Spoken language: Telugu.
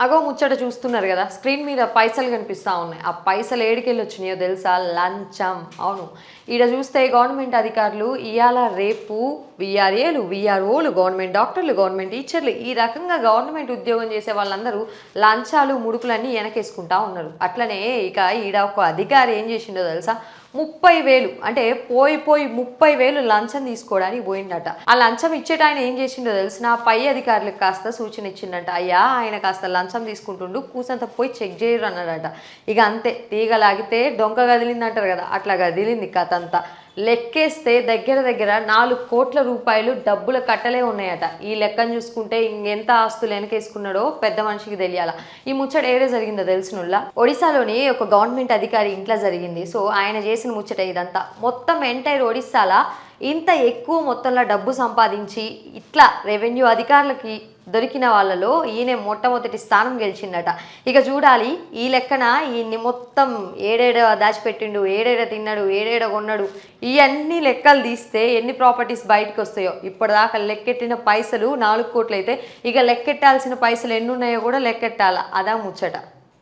అగో ముచ్చట చూస్తున్నారు కదా, స్క్రీన్ మీద పైసలు కనిపిస్తూ ఉన్నాయి. ఆ పైసలు ఏడికెళ్ళి వచ్చినాయో తెలుసా? లంచం. అవును, ఈడ చూస్తే గవర్నమెంట్ అధికారులు ఇవాళ రేపు విఆర్ఏలు, విఆర్ఓలు, గవర్నమెంట్ డాక్టర్లు, గవర్నమెంట్ టీచర్లు, ఈ రకంగా గవర్నమెంట్ ఉద్యోగం చేసే వాళ్ళందరూ లంచాలు ముడుపులన్నీ వెనకేసుకుంటా ఉన్నారు. అట్లనే ఇక ఈడ ఒక అధికారి ఏం చేసిండో తెలుసా? 30,000 అంటే పోయి 30,000 లంచం తీసుకోవడానికి పోయిండట. ఆ లంచం ఇచ్చేట ఆయన ఏం చేసిండో తెలిసిన? పై అధికారులకు కాస్త సూచన ఇచ్చిండట. అయ్యా, ఆయన కాస్త లంచం తీసుకుంటుండు, కూసంత పోయి చెక్ చేయరు అన్నాడట. ఇక అంతే, తీగలాగితే డొంక కదిలింది అంటారు కదా, అట్లా కదిలింది కథ అంతా. లెక్కేస్తే దగ్గర దగ్గర 4 కోట్ల రూపాయలు డబ్బుల కట్టలే ఉన్నాయట. ఈ లెక్కను చూసుకుంటే ఇంకెంత ఆస్తులు వెనకేసుకున్నాడో పెద్ద మనిషికి తెలియాల. ఈ ముచ్చట ఏడే జరిగిందో తెలిసినుల్లా, ఒడిశాలోని ఒక గవర్నమెంట్ అధికారి ఇంట్లో జరిగింది. సో ఆయన చేసిన ముచ్చట ఇదంతా. మొత్తం ఎంటైర్ ఒడిశాలా ఇంత ఎక్కువ మొత్తంలో డబ్బు సంపాదించి ఇట్లా రెవెన్యూ అధికారులకి దొరికిన వాళ్ళలో ఈయన మొట్టమొదటి స్థానం గెలిచిందట. ఇక చూడాలి ఈ లెక్కన ఈయన్ని మొత్తం ఏడేడ దాచిపెట్టిండు, ఏడేడ తిన్నాడు, ఏడేడ కొన్నాడు, ఇవన్నీ లెక్కలు తీస్తే ఎన్ని ప్రాపర్టీస్ బయటకు వస్తాయో. ఇప్పటిదాకా లెక్కెట్టిన పైసలు 4 కోట్లు అయితే ఇక లెక్కెట్టాల్సిన పైసలు ఎన్ని ఉన్నాయో కూడా లెక్కెట్టాల. అదా ముచ్చట.